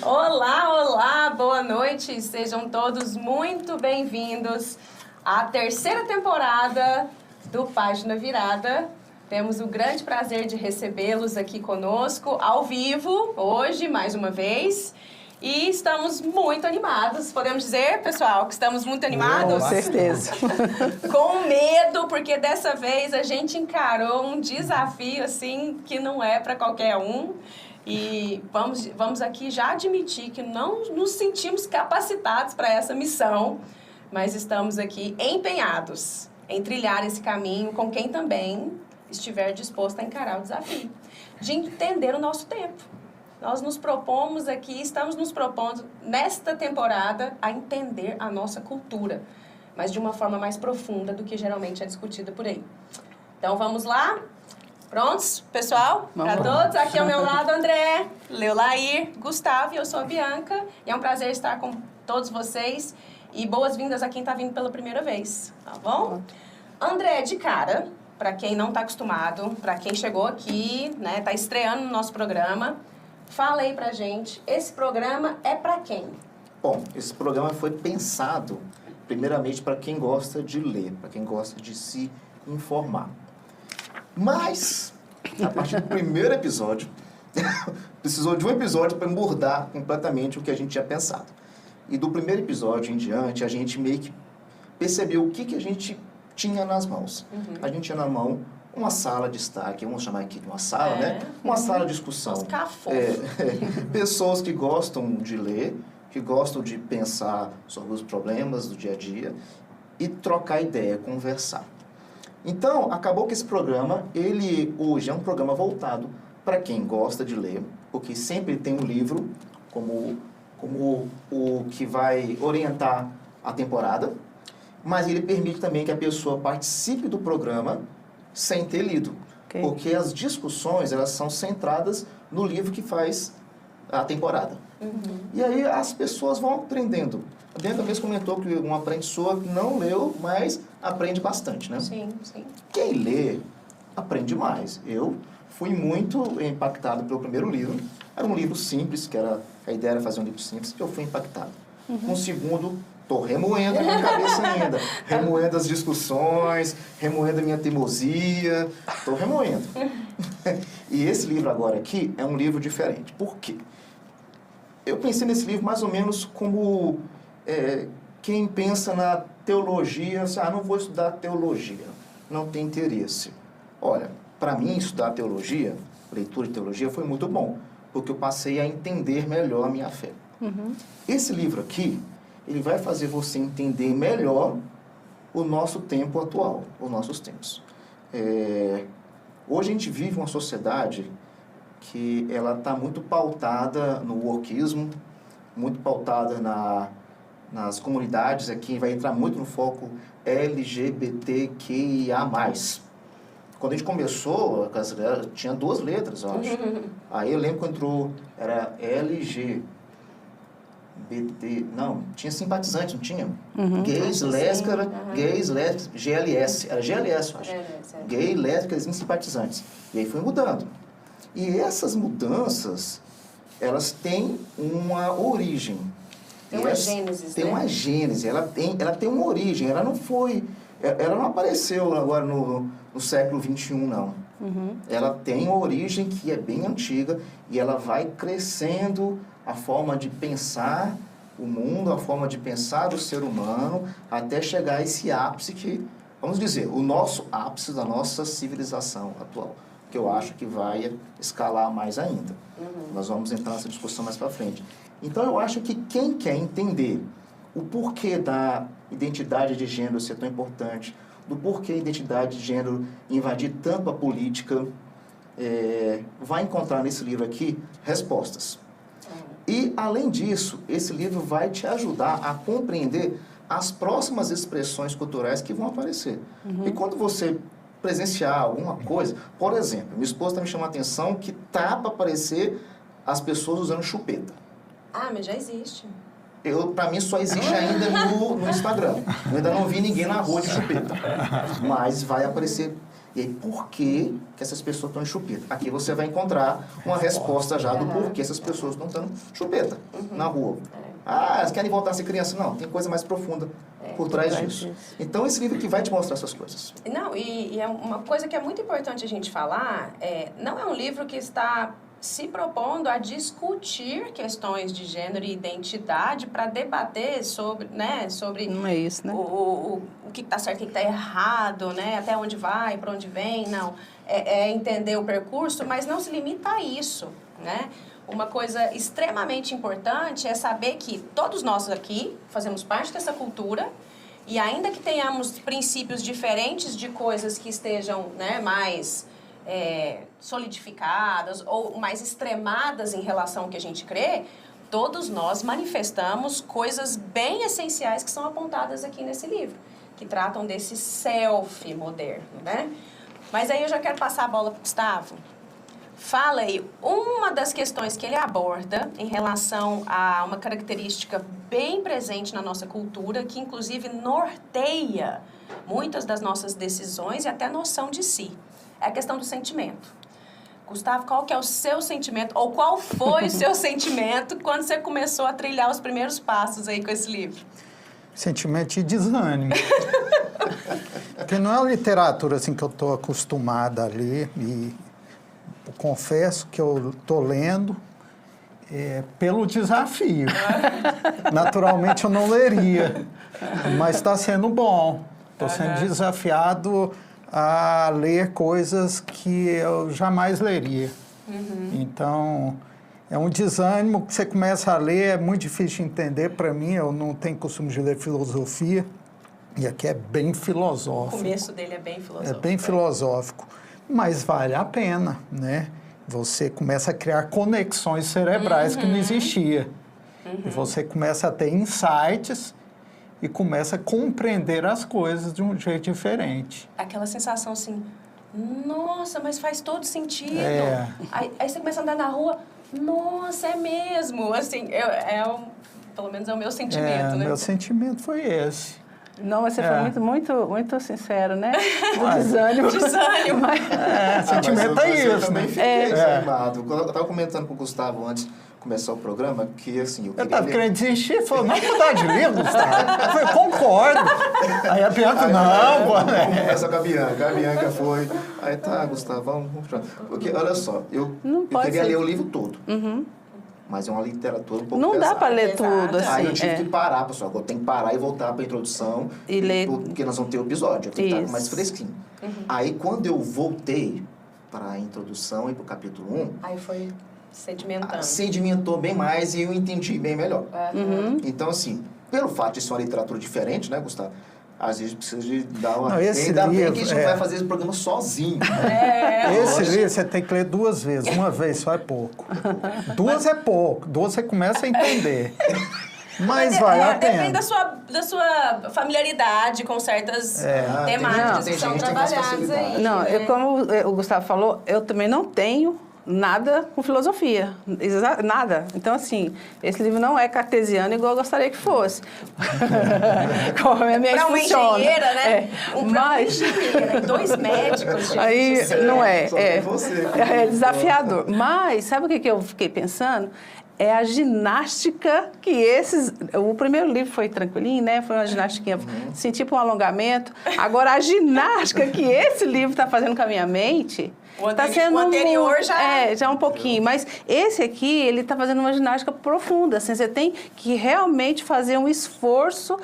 Olá, olá, boa noite. Sejam todos muito bem-vindos à terceira temporada do Página Virada. Temos o grande prazer de recebê-los aqui conosco, ao vivo, hoje, mais uma vez. E estamos muito animados. Podemos dizer, pessoal, que estamos muito animados? Com certeza. Com medo, porque dessa vez a gente encarou um desafio, assim, que não é para qualquer um. E vamos aqui já admitir que não nos sentimos capacitados para essa missão, mas estamos aqui empenhados em trilhar esse caminho com quem também estiver disposto a encarar o desafio de entender o nosso tempo. Nós nos propomos aqui, estamos nos propondo nesta temporada a entender a nossa cultura, mas de uma forma mais profunda do que geralmente é discutida por aí. Então vamos lá? Prontos, pessoal? Para todos? Aqui ao meu lado, André, Leolair, Gustavo e eu sou a Bianca. E é um prazer estar com todos vocês. E boas-vindas a quem está vindo pela primeira vez, tá bom? André, de cara, para quem não está acostumado, para quem chegou aqui, né, está estreando no nosso programa, fala aí pra gente, esse programa é para quem? Bom, esse programa foi pensado primeiramente para quem gosta de ler, para quem gosta de se informar. Mas, a partir do primeiro episódio, precisou de um episódio para mudar completamente o que a gente tinha pensado. E do primeiro episódio em diante, a gente meio que percebeu o que a gente tinha nas mãos. A gente tinha na mão uma sala de destaque, vamos chamar aqui de uma sala, né? Uma sala de discussão. Os cafofos. Pessoas que gostam de ler, que gostam de pensar sobre os problemas do dia a dia e trocar ideia, conversar. Então, acabou que esse programa, ele hoje é um programa voltado para quem gosta de ler, porque sempre tem um livro como o que vai orientar a temporada, mas ele permite também que a pessoa participe do programa sem ter lido, porque as discussões, elas são centradas no livro que faz a temporada. E aí as pessoas vão aprendendo. A Bianca mesmo comentou que uma pessoa que não leu, mas aprende bastante, né? Sim, sim. Quem lê, aprende mais. Eu fui muito impactado pelo primeiro livro. Era um livro simples, a ideia era fazer um livro simples, que eu fui impactado. Com o segundo, estou remoendo a minha cabeça ainda. Remoendo as discussões, remoendo a minha teimosia. Estou remoendo. E esse livro agora aqui é um livro diferente. Por quê? Eu pensei nesse livro mais ou menos como quem pensa na teologia, não vou estudar teologia, não tem interesse. Olha, para mim estudar teologia, leitura de teologia, foi muito bom, porque eu passei a entender melhor a minha fé. Esse livro aqui, ele vai fazer você entender melhor o nosso tempo atual, os nossos tempos. Hoje a gente vive uma sociedade que ela está muito pautada no wokeismo, muito pautada nas comunidades, aqui vai entrar muito no foco LGBTQIA+. Quando a gente começou, tinha 2 letras, eu acho. Aí eu lembro quando entrou, era LGBT, não, tinha simpatizante, não tinha? Gays, lésbicas, GLS, era GLS, eu acho. Gay, lésbicas e simpatizantes. E aí foi mudando. E essas mudanças, elas têm uma origem. Tem uma gênese, tem uma gênese, ela tem uma origem, ela não apareceu agora no século XXI, não. Ela tem uma origem que é bem antiga e ela vai crescendo a forma de pensar o mundo, a forma de pensar o ser humano, até chegar a esse ápice que, vamos dizer, o nosso ápice da nossa civilização atual, que eu acho que vai escalar mais ainda. Nós vamos entrar nessa discussão mais para frente. Então, eu acho que quem quer entender o porquê da identidade de gênero ser tão importante, do porquê a identidade de gênero invadir tanto a política, vai encontrar nesse livro aqui respostas. E, além disso, esse livro vai te ajudar a compreender as próximas expressões culturais que vão aparecer. E quando você presenciar alguma coisa, por exemplo, minha esposa está me chamando a atenção que tá para aparecer as pessoas usando chupeta. Mas já existe. Para mim, só existe ainda no Instagram. Eu ainda não vi ninguém na rua de chupeta. Mas vai aparecer. E aí, por que essas pessoas estão em chupeta? Aqui você vai encontrar uma resposta já do porquê essas pessoas estão dando chupeta na rua. Ah, elas querem voltar a ser criança. Não, tem coisa mais profunda por trás disso. Então, esse livro aqui vai te mostrar essas coisas. Não, e é uma coisa que é muito importante a gente falar, não é um livro que está se propondo a discutir questões de gênero e identidade para debater sobre, né, sobre não é isso, né? o que está certo e o que está errado, né, até onde vai, para onde vem, não. É entender o percurso, mas não se limita a isso, né? Uma coisa extremamente importante é saber que todos nós aqui fazemos parte dessa cultura e ainda que tenhamos princípios diferentes de coisas que estejam, né, mais solidificadas ou mais extremadas em relação ao que a gente crê, todos nós manifestamos coisas bem essenciais que são apontadas aqui nesse livro, que tratam desse self moderno, né? Mas aí eu já quero passar a bola para o Gustavo. Fala aí, uma das questões que ele aborda em relação a uma característica bem presente na nossa cultura, que inclusive norteia muitas das nossas decisões e até noção de si. É a questão do sentimento. Gustavo, qual que é o seu sentimento, ou qual foi o seu sentimento quando você começou a trilhar os primeiros passos aí com esse livro? Sentimento de desânimo. Porque não é uma literatura assim que eu estou acostumada a ler e eu confesso que eu estou lendo pelo desafio. Naturalmente eu não leria, mas está sendo bom. Estou sendo desafiado a ler coisas que eu jamais leria. Então, é um desânimo que você começa a ler, é muito difícil de entender para mim, eu não tenho costume de ler filosofia, e aqui é bem filosófico. O começo dele é bem filosófico. É bem filosófico, mas vale a pena, né? Você começa a criar conexões cerebrais que não existia. E você começa a ter insights e começa a compreender as coisas de um jeito diferente. Aquela sensação assim, nossa, mas faz todo sentido. Aí você começa a andar na rua, nossa, é mesmo. Assim, pelo menos é o meu sentimento, né? Meu sentimento foi esse. Não, você foi muito sincero, né? O desânimo. Desânimo. Sentimento é isso. Eu também fiquei desanimado. Eu estava comentando com o Gustavo antes de começar o programa, que assim, eu estava querendo desistir, falou, não mudar de livro, Gustavo. Eu falei, concordo. Aí a Bianca, não, pô. Vamos conversar com a Bianca foi. Aí tá, Gustavo, vamos continuar. Porque, olha só, eu queria ler o livro todo. Mas é uma literatura um pouco não pesada. dá para ler tudo, assim. Aí eu tive que parar, pessoal. Eu tenho que parar e voltar para a introdução. E ler. Porque nós vamos ter o episódio. Eu tenho que estar mais fresquinho. Aí, quando eu voltei para a introdução e para o capítulo 1... Aí foi sedimentando. Sedimentou bem mais e eu entendi bem melhor. Então, assim, pelo fato de ser uma literatura diferente, né, Gustavo? Às vezes precisa de dar uma... Ainda bem que a gente não vai fazer esse programa sozinho. Esse livro você tem que ler 2 vezes. Uma vez só é pouco. 2 é pouco. 2 você começa a entender. Mas vale a pena. Depende da sua familiaridade com certas temáticas que são trabalhadas aí. Não, como o Gustavo falou, eu também não tenho nada com filosofia, nada. Então, assim, esse livro não é cartesiano igual eu gostaria que fosse. Como a minha pra uma funciona. Engenheira, né? Mas... engenheira, 2 médicos. Gente. Aí, não é. É desafiador. Né? Mas, sabe o que eu fiquei pensando? É a ginástica que esses... O primeiro livro foi tranquilinho, né? Foi uma ginástica, assim, tipo um alongamento. Agora, a ginástica que esse livro está fazendo com a minha mente... Está sendo o anterior já um pouquinho, mas esse aqui, ele está fazendo uma ginástica profunda, assim, você tem que realmente fazer um esforço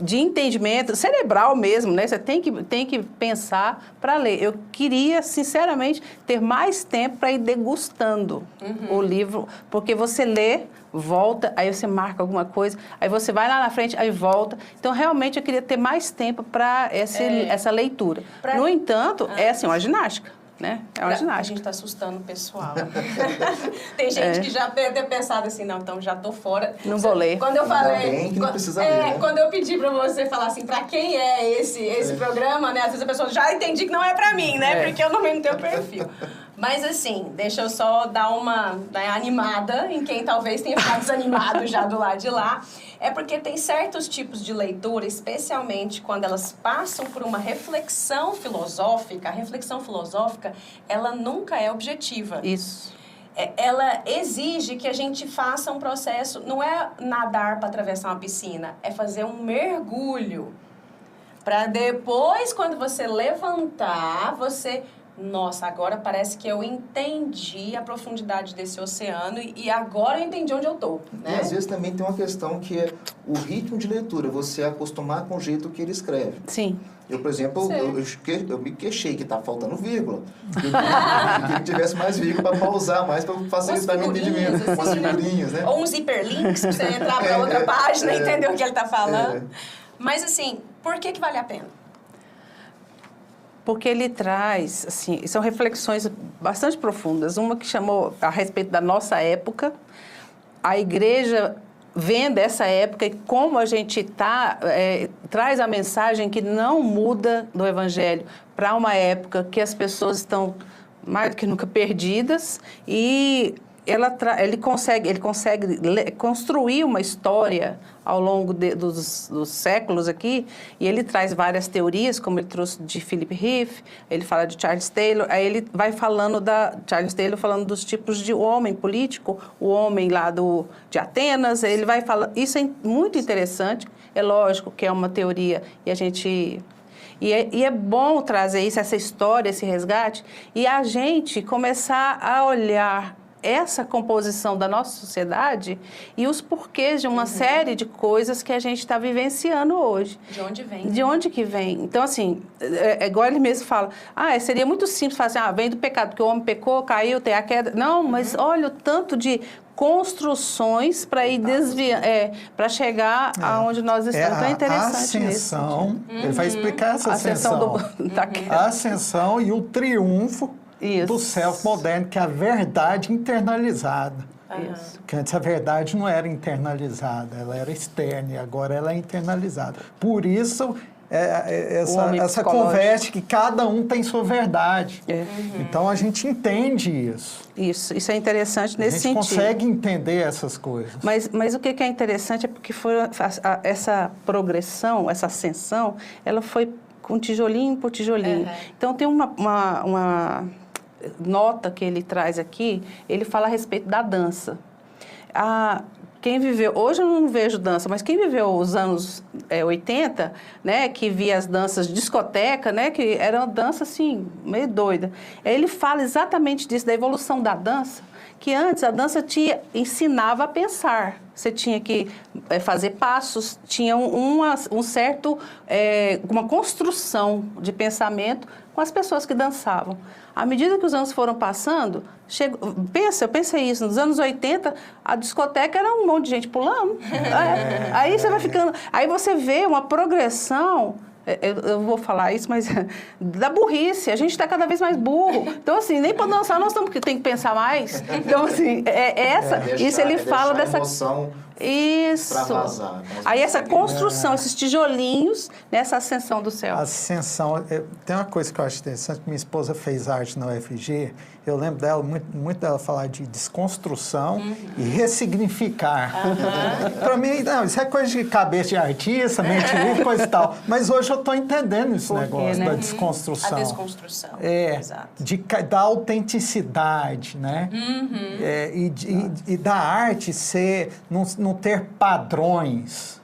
de entendimento, cerebral mesmo, né? Você tem que pensar para ler. Eu queria, sinceramente, ter mais tempo para ir degustando o livro, porque você lê, volta, aí você marca alguma coisa, aí você vai lá na frente, aí volta. Então, realmente, eu queria ter mais tempo para essa leitura. No entanto, é assim, uma ginástica. Né? É uma ginástica. A gente está assustando o pessoal. Tem gente que já deve ter pensado assim, não, então já tô fora. Não vou ler. Quando eu falei... que não precisa ler, né? Quando eu pedi para você falar assim, para quem é esse programa, né? Às vezes a pessoa já entendi que não é para mim, né? Porque eu não tenho perfil. Mas assim, deixa eu só dar uma animada em quem talvez tenha ficado desanimado já do lado de lá. É porque tem certos tipos de leitura, especialmente quando elas passam por uma reflexão filosófica. A reflexão filosófica, ela nunca é objetiva. Isso. Ela exige que a gente faça um processo, não é nadar para atravessar uma piscina, é fazer um mergulho. Para depois, quando você levantar, você... Nossa, agora parece que eu entendi a profundidade desse oceano e agora eu entendi onde eu tô, né? E às vezes também tem uma questão que é o ritmo de leitura, você acostumar com o jeito que ele escreve. Sim. Eu, por exemplo, eu me queixei que tá faltando vírgula. Eu queria que tivesse mais vírgula para pausar mais, para facilitar o entendimento. Umas figurinhas, né? Ou uns hiperlinks para você entrar para outra página e entender o que ele tá falando. Mas assim, por que vale a pena? Porque ele traz, assim, são reflexões bastante profundas. Uma que chamou a respeito da nossa época, a igreja vendo essa época e como a gente traz a mensagem que não muda do evangelho para uma época que as pessoas estão mais do que nunca perdidas e ele consegue construir uma história ao longo dos séculos aqui, e ele traz várias teorias, como ele trouxe de Philip Heath, ele fala de Charles Taylor, aí ele vai falando Charles Taylor falando dos tipos de homem político, o homem lá de Atenas, ele vai falando, isso é muito interessante, é lógico que é uma teoria, e a gente... E é bom trazer isso, essa história, esse resgate, e a gente começar a olhar essa composição da nossa sociedade e os porquês de uma série de coisas que a gente está vivenciando hoje. De onde vem? De onde que vem? Então, assim, igual ele mesmo fala, seria muito simples falar assim, vem do pecado, porque o homem pecou, caiu, tem a queda. Não, mas olha o tanto de construções para ir desviando, para chegar aonde nós estamos. Então é interessante a ascensão, ele vai explicar essa ascensão. A ascensão e o triunfo do self-moderno, que é a verdade internalizada. Isso. Porque antes a verdade não era internalizada, ela era externa, e agora ela é internalizada. Por isso, essa conversa que cada um tem sua verdade. Então, a gente entende isso. Isso é interessante nesse sentido. A gente consegue entender essas coisas. Mas o que é interessante é porque essa progressão, essa ascensão, ela foi com tijolinho por tijolinho. Então, tem uma nota que ele traz aqui, ele fala a respeito da dança. Quem viveu, hoje eu não vejo dança, mas quem viveu os anos 80, né, que via as danças de discoteca, né, que era uma dança assim, meio doida. Ele fala exatamente disso, da evolução da dança, que antes a dança te ensinava a pensar. Você tinha que fazer passos, tinha uma construção de pensamento com as pessoas que dançavam. À medida que os anos foram passando, eu pensei isso, nos anos 80, a discoteca era um monte de gente pulando. Aí você vai ficando... Aí você vê uma progressão... Eu vou falar isso, mas da burrice, a gente está cada vez mais burro. Então, assim, nem para dançar nós temos que pensar mais. Então, assim, isso ele fala dessa... Emoção isso. para vazar. Aí essa construção, esses tijolinhos nessa ascensão do céu. A ascensão, tem uma coisa que eu acho interessante, minha esposa fez arte na UFG, eu lembro dela, muito dela falar de desconstrução e ressignificar. Para mim, não, isso é coisa de cabeça de artista, mente livre, coisa e tal. Mas hoje eu estou entendendo esse negócio da desconstrução. A desconstrução, exato. Da autenticidade, né? E da arte não ter padrões.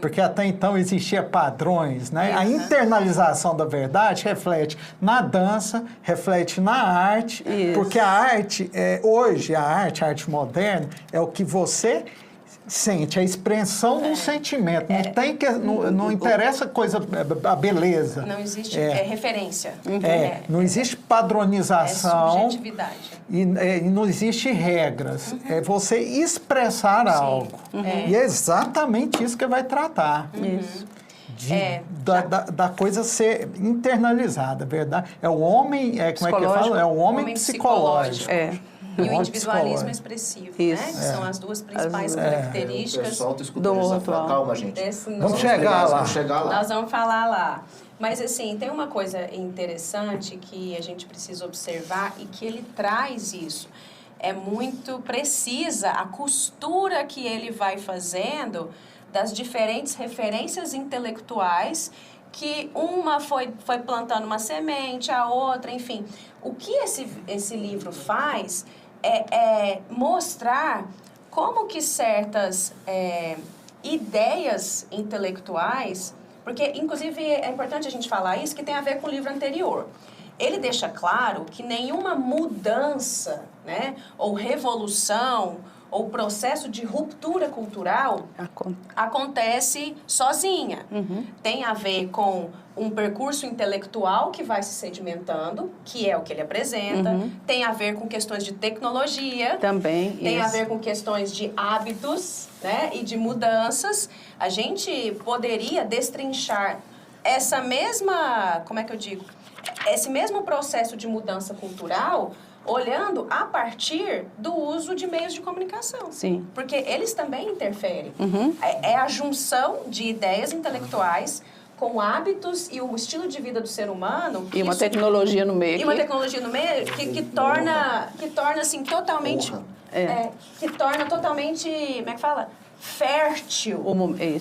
Porque até então existia padrões, né? A internalização da verdade reflete na dança, reflete na arte, porque a arte, hoje, a arte moderna, é o que você sente, a expressão do sentimento. Não interessa a beleza. Não existe referência. Não existe padronização. É subjetividade. E não existe regras. É você expressar algo. E é exatamente isso que vai tratar. Da coisa ser internalizada, verdade? É o homem, como é que fala? É o homem psicológico. E o individualismo expressivo, né? Que são as duas principais características do mundo atual. Calma, gente. Vamos chegar lá. Nós vamos falar lá. Mas, assim, tem uma coisa interessante que a gente precisa observar e que ele traz isso. É muito precisa a costura que ele vai fazendo das diferentes referências intelectuais, que uma foi plantando uma semente, a outra, enfim. O que esse livro faz é mostrar como que certas ideias intelectuais, porque, inclusive, é importante a gente falar isso, que tem a ver com o livro anterior. Ele deixa claro que nenhuma mudança, né, ou revolução, ou processo de ruptura cultural acontece sozinha. Tem a ver com um percurso intelectual que vai se sedimentando, que é o que ele apresenta. Tem a ver com questões de tecnologia. Também. Tem a ver com questões de hábitos, né, e de mudanças. A gente poderia destrinchar essa mesma, como é que eu digo? Esse mesmo processo de mudança cultural olhando a partir do uso de meios de comunicação. Sim. Porque eles também interferem. É a junção de ideias intelectuais com hábitos e o estilo de vida do ser humano. E uma tecnologia no meio. E uma tecnologia no meio que torna assim, totalmente... que torna totalmente, como é que fala? Fértil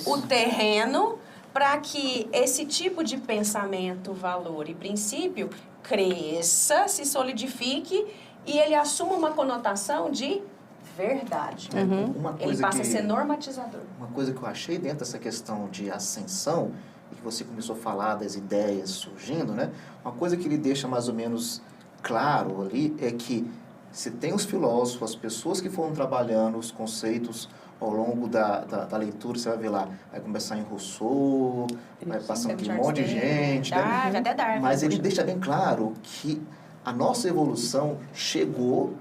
o terreno para que esse tipo de pensamento, valor e princípio cresça, se solidifique e ele assuma uma conotação de verdade. Ele passa a ser normatizador. Uma coisa que eu achei dentro dessa questão de ascensão, e que você começou a falar das ideias surgindo, né? Uma coisa que ele deixa mais ou menos claro ali é que se tem os filósofos, as pessoas que foram trabalhando os conceitos ao longo da leitura, você vai ver lá, vai começar em Rousseau, vai passando por um monte de gente, né? Até Darwin. Mas ele deixa bem claro que a nossa evolução chegou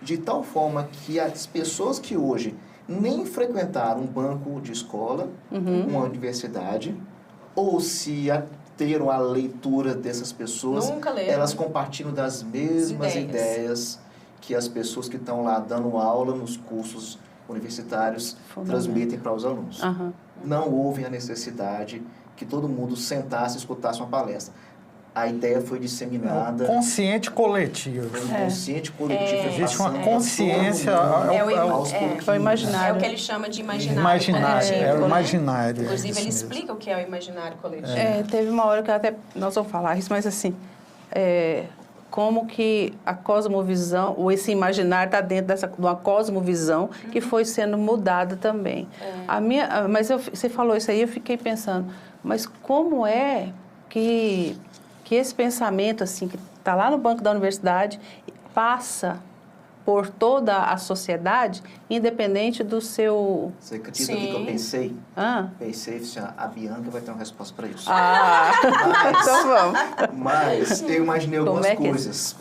de tal forma que as pessoas que hoje nem frequentaram um banco de escola, uma universidade, ou se teram a leitura dessas pessoas, elas compartilham das mesmas ideias que as pessoas que estão lá dando aula nos cursos universitários transmitem para os alunos. Não houve a necessidade que todo mundo sentasse e escutasse uma palestra. A ideia foi disseminada. Consciente coletivo. Foi um consciente coletivo. Existe uma consciência. É o imaginário. É o que ele chama de imaginário. Imaginário, é o imaginário. Inclusive, ele explica o que é o imaginário coletivo. Teve uma hora que até nós vamos falar isso, mas assim, como que a cosmovisão, ou esse imaginário está dentro de uma cosmovisão que foi sendo mudada também. Você falou isso aí, eu fiquei pensando, mas como é que esse pensamento assim que está lá no banco da universidade passa por toda a sociedade, independente do seu... Você acredita que eu pensei? Pensei, a Bianca vai ter uma resposta para isso. Então vamos. Mas eu imaginei algumas coisas.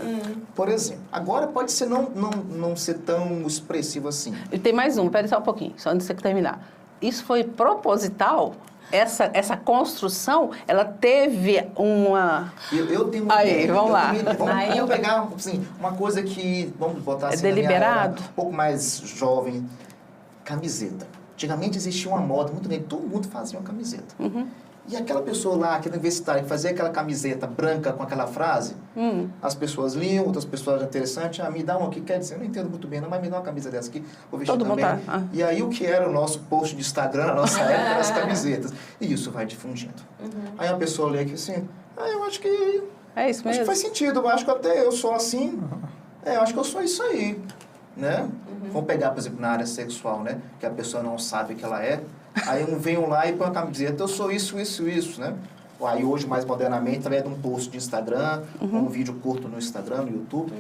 Por exemplo, agora pode ser não ser tão expressivo assim. E tem mais um, pera só um pouquinho, só antes de você terminar. Isso foi proposital? Essa construção, ela teve uma... Eu tenho uma ideia. Vamos lá. Vamos pegar assim, uma coisa que, vamos botar assim, deliberado? Um pouco mais jovem, camiseta. Antigamente existia uma moda muito grande, todo mundo fazia uma camiseta. E aquela pessoa lá, aquele universitário, que fazia aquela camiseta branca com aquela frase, as pessoas liam, outras pessoas eram interessantes, me dá uma que quer dizer, eu não entendo muito bem, não, mas me dá uma camisa dessa aqui, vou vestir todo também. Mundo E aí o que era o nosso post de Instagram, na nossa época, eram as camisetas. E isso vai difundindo. Aí a pessoa lê aqui assim, eu acho que... É isso mesmo? Acho que faz sentido, eu acho que até eu sou assim, eu acho que eu sou isso aí, né? Vamos pegar, por exemplo, na área sexual, né? Que a pessoa não sabe o que ela é. Aí venham lá e põe uma camiseta, eu sou isso, né? Aí hoje, mais modernamente, através de um post de Instagram, um vídeo curto no Instagram, no YouTube.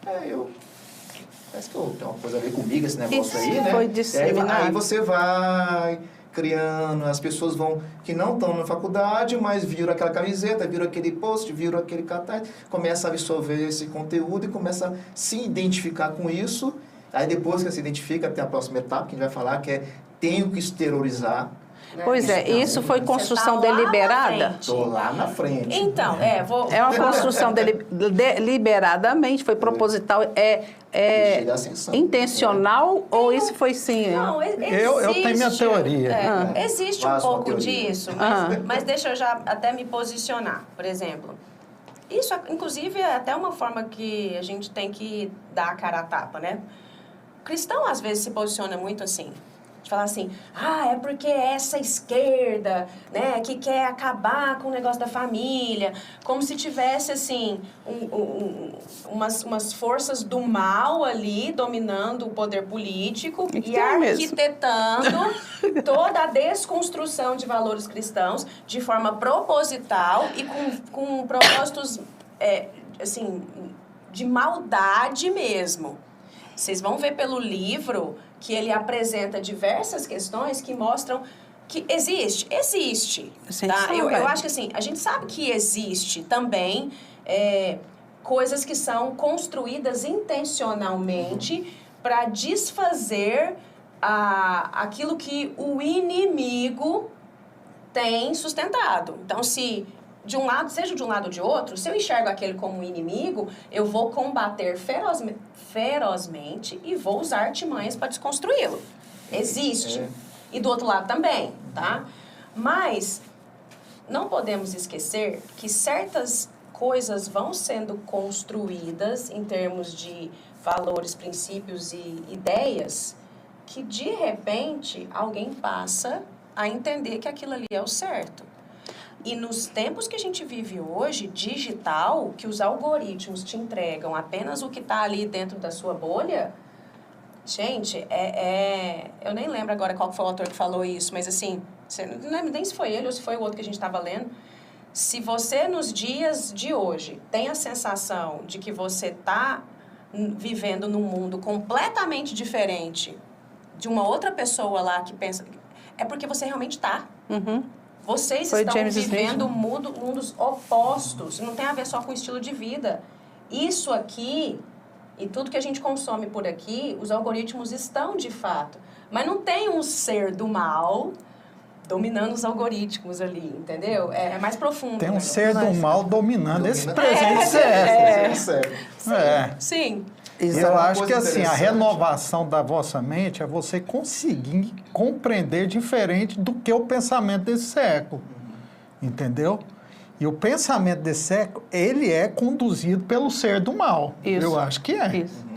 Parece que tem uma coisa a ver comigo esse negócio isso aí, né? Foi disseminado. Aí você vai criando, as pessoas que não estão na faculdade, mas viram aquela camiseta, viram aquele post, viram aquele cartaz, começa a absorver esse conteúdo e começa a se identificar com isso. Aí depois que se identifica, tem a próxima etapa que a gente vai falar, que é tenho que exteriorizar. né? Pois é, isso foi construção Você tá lá na deliberada? frente. Tô lá na frente. Então, É uma construção deliberadamente, foi proposital, Chega à ascensão. intencional ou isso foi sim? Não, Eu tenho minha teoria. Existe Faz um uma pouco teoria. disso, mas deixa eu já até me posicionar. Por exemplo, isso, inclusive, é até uma forma que a gente tem que dar a cara a tapa, né? O cristão, às vezes, se posiciona muito assim. De falar assim, é porque essa esquerda, né, que quer acabar com o negócio da família, como se tivesse, assim, umas forças do mal ali dominando o poder político e tem mesmo. arquitetando toda a desconstrução de valores cristãos de forma proposital e com propósitos, assim, de maldade mesmo. Vocês vão ver pelo livro que ele apresenta diversas questões que mostram que existe. Tá? Eu acho que assim, a gente sabe que existe também coisas que são construídas intencionalmente para desfazer aquilo que o inimigo tem sustentado. Então, seja de um lado ou de outro, se eu enxergo aquele como um inimigo, eu vou combater ferozmente e vou usar artimanhas para desconstruí-lo. Existe. E do outro lado também, tá? Mas não podemos esquecer que certas coisas vão sendo construídas em termos de valores, princípios e ideias que, de repente, alguém passa a entender que aquilo ali é o certo. E nos tempos que a gente vive hoje, digital, que os algoritmos te entregam apenas o que está ali dentro da sua bolha, gente, eu nem lembro agora qual foi o autor que falou isso, mas assim, não lembro nem se foi ele ou se foi o outro que a gente estava lendo. Se você, nos dias de hoje, tem a sensação de que você está vivendo num mundo completamente diferente de uma outra pessoa lá que pensa... É porque você realmente está. Vocês estão vivendo mundos opostos. Não tem a ver só com o estilo de vida. Isso aqui, e tudo que a gente consome por aqui, os algoritmos estão de fato. Mas não tem um ser do mal dominando os algoritmos ali, entendeu? É mais profundo. Tem um ser do mal dominando esse presente sério. Sim. Eu acho que assim, a renovação da vossa mente é você conseguir compreender diferente do que o pensamento desse século. Entendeu? E o pensamento desse século, ele é conduzido pelo ser do mal. Isso. Eu acho que é. Isso.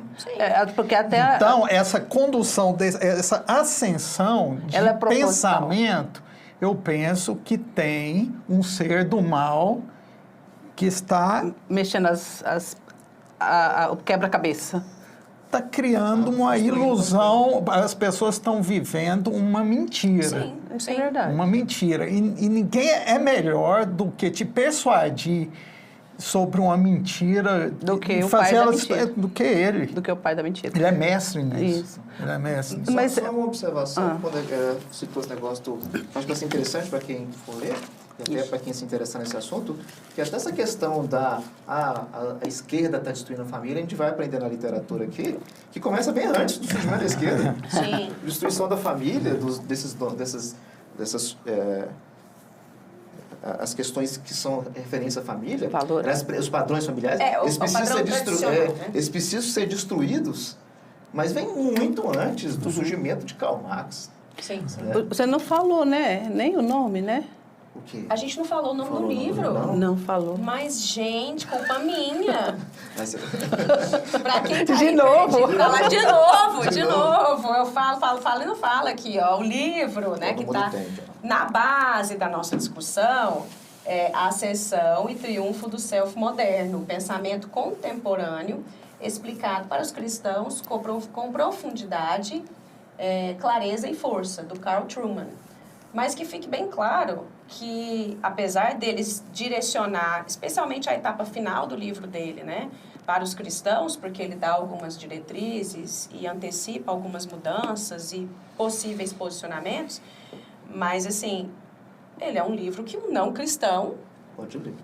Porque até então, essa condução, essa ascensão de pensamento, eu penso que tem um ser do mal que está... mexendo o quebra-cabeça. Está criando uma ilusão, as pessoas estão vivendo uma mentira. Sim, isso é verdade. Uma mentira. E ninguém é melhor do que te persuadir sobre uma mentira do que o pai da mentira. Do que ele. Do que o pai da mentira. Ele é mestre nisso. Isso. Ele é mestre nisso. Mas só uma observação, quando citou esse negócio, acho que vai ser interessante para quem for ler, e até para quem se interessar nesse assunto, que até essa questão da a esquerda está destruindo a família, a gente vai aprender na literatura aqui, que começa bem antes do surgimento da esquerda. Sim. Destruição da família, as questões que são referência à família, os padrões familiares, eles precisam ser destruídos, mas vem muito antes do surgimento de Karl Marx. Sim. Você não falou, né? Nem o nome, né? O quê? A gente não falou o nome do livro. Não falou. Mas, gente, culpa minha. Pra quem tá de novo. De novo. Eu falo e não falo aqui, ó. O livro, né, que tá na base da nossa discussão é A Ascensão e Triunfo do Self Moderno, o pensamento contemporâneo explicado para os cristãos com profundidade, clareza e força, do Carl Trueman. Mas que fique bem claro que, apesar deles direcionar, especialmente a etapa final do livro dele, né, para os cristãos, porque ele dá algumas diretrizes e antecipa algumas mudanças e possíveis posicionamentos, mas, assim, ele é um livro que um não cristão pode ler.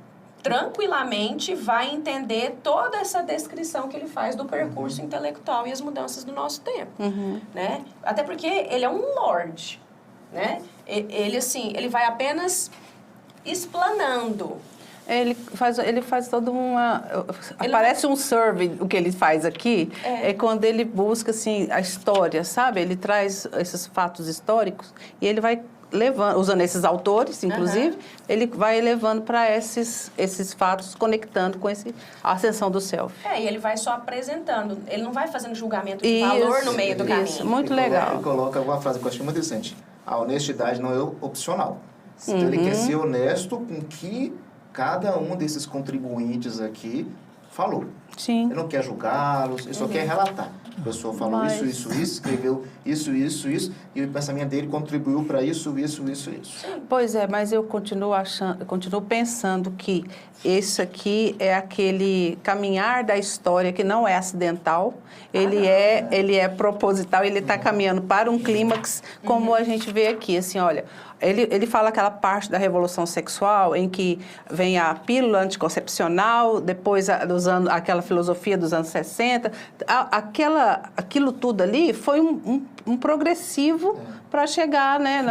Tranquilamente vai entender toda essa descrição que ele faz do percurso intelectual e as mudanças do nosso tempo, né? Até porque ele é um lorde. né? Ele, assim, ele vai apenas explanando. Ele faz toda uma... Aparece um survey, o que ele faz aqui, é quando ele busca, assim, a história, sabe? Ele traz esses fatos históricos e ele vai levando, usando esses autores, inclusive, ele vai levando para esses fatos, conectando com a ascensão do self. E ele vai só apresentando, ele não vai fazendo julgamento de valor no meio do caminho. Isso, muito legal. Ele coloca uma frase que eu achei muito interessante. A honestidade não é opcional. Então, ele quer ser honesto com que cada um desses contribuintes aqui falou. Sim. Ele não quer julgá-los, ele só quer relatar. A pessoa falou isso, escreveu isso, e o pensamento dele contribuiu para isso. Pois é, mas eu continuo pensando que esse aqui é aquele caminhar da história que não é acidental, ele é proposital, ele está caminhando para um clímax, como a gente vê aqui, assim, olha, ele fala aquela parte da revolução sexual em que vem a pílula anticoncepcional, depois aquela filosofia dos anos 60, aquilo tudo ali foi um progressivo para chegar, né,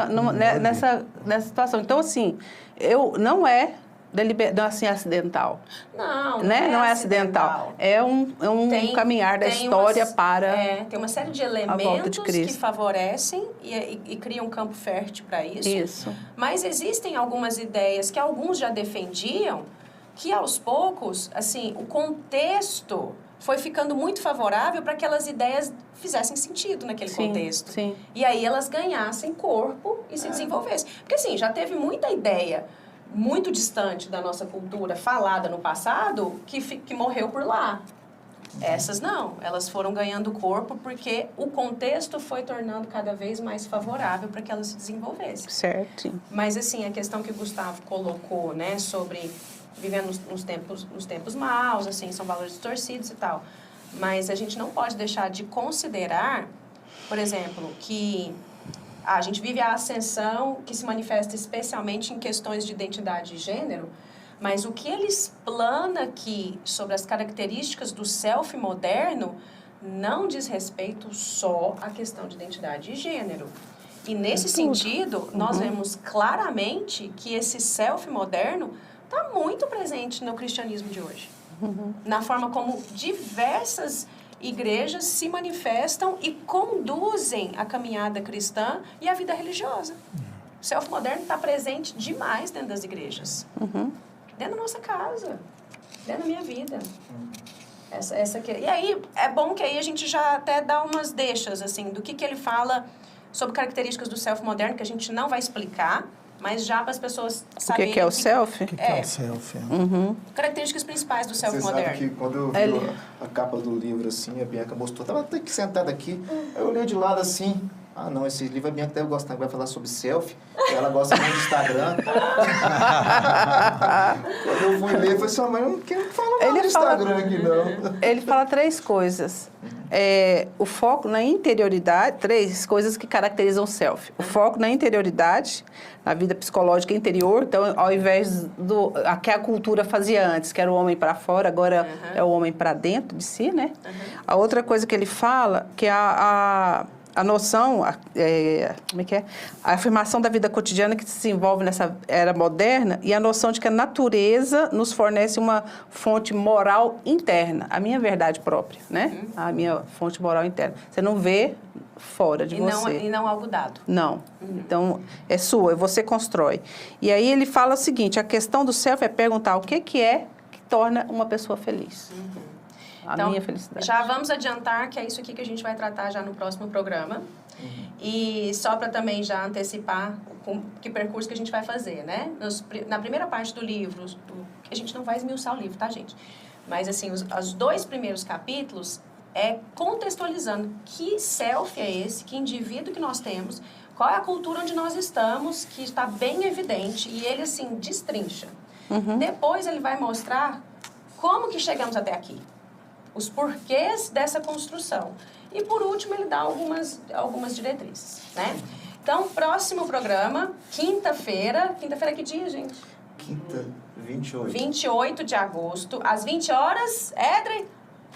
nessa situação. Então, assim, não é assim, acidental. Não é acidental. É um caminhar da história para tem uma série de elementos que favorecem e criam um campo fértil para isso. Isso. Mas existem algumas ideias que alguns já defendiam, que aos poucos, assim, o contexto foi ficando muito favorável para que aquelas ideias fizessem sentido naquele contexto. Sim. E aí elas ganhassem corpo e se desenvolvessem. Porque, assim, já teve muita ideia muito distante da nossa cultura, falada no passado, que morreu por lá. Essas não, elas foram ganhando corpo porque o contexto foi tornando cada vez mais favorável para que elas se desenvolvessem. Certo. Mas, assim, a questão que o Gustavo colocou, né, sobre vivendo nos tempos maus, assim, são valores distorcidos e tal. Mas a gente não pode deixar de considerar, por exemplo, que a gente vive a ascensão que se manifesta especialmente em questões de identidade de gênero, mas o que ele explana aqui sobre as características do self moderno não diz respeito só à questão de identidade de gênero. E nesse sentido, nós vemos claramente que esse self moderno está muito presente no cristianismo de hoje. Na forma como diversas igrejas se manifestam e conduzem a caminhada cristã e a vida religiosa. O self moderno está presente demais dentro das igrejas. Dentro da nossa casa, dentro da minha vida. Essa aqui. E aí, é bom que aí a gente já até dá umas deixas, assim, do que ele fala sobre características do self moderno, que a gente não vai explicar, mas já para as pessoas saberem... O que é o self? O que é o self? Características principais do self moderno. Você sabe que quando eu vi a capa do livro, assim, a Bianca mostrou, estava até aqui sentada aqui, eu olhei de lado assim, não, esse livro a Bianca deve gostar, vai falar sobre self, ela gosta muito do Instagram. Quando eu fui ler, eu falei assim, mas eu não quero falar nada do Instagram aqui, não. Ele fala 3 coisas. O foco na interioridade, 3 coisas que caracterizam o self. O foco na interioridade, na vida psicológica interior, então ao invés do que a cultura fazia antes, que era o homem para fora, agora é o homem para dentro de si, né? A outra coisa que ele fala, que é a noção, como é que é? A afirmação da vida cotidiana que se desenvolve nessa era moderna e a noção de que a natureza nos fornece uma fonte moral interna, a minha verdade própria, né? A minha fonte moral interna. Você não vê fora de você. E não algo dado. Não. Então, é sua, você constrói. E aí ele fala o seguinte, a questão do self é perguntar o que é que torna uma pessoa feliz. Então, minha felicidade. Já vamos adiantar que é isso aqui que a gente vai tratar já no próximo programa. E só para também já antecipar que percurso que a gente vai fazer, né? Na primeira parte do livro, a gente não vai esmiuçar o livro, tá, gente? Mas, assim, os 2 primeiros capítulos é contextualizando que self é esse, que indivíduo que nós temos, qual é a cultura onde nós estamos, que está bem evidente, e ele, assim, destrincha. Depois ele vai mostrar como que chegamos até aqui. Os porquês dessa construção. E, por último, ele dá algumas diretrizes, né? Então, próximo programa, quinta-feira. Quinta-feira que dia, gente? Quinta, 28. 28 de agosto, às 20 horas. Edre?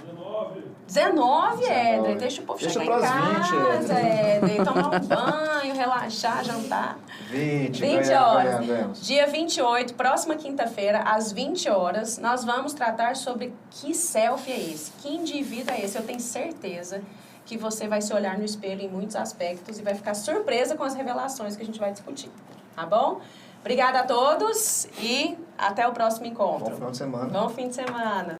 19. 19, Éder. Deixa o povo Deixa chegar em pras 20, casa, Éder. Tomar um banho, relaxar, jantar. 20 horas. ganhamos. Dia 28, próxima quinta-feira, às 20 horas, nós vamos tratar sobre que selfie é esse, que indivíduo é esse. Eu tenho certeza que você vai se olhar no espelho em muitos aspectos e vai ficar surpresa com as revelações que a gente vai discutir. Tá bom? Obrigada a todos e até o próximo encontro. Bom final de semana. Bom fim de semana.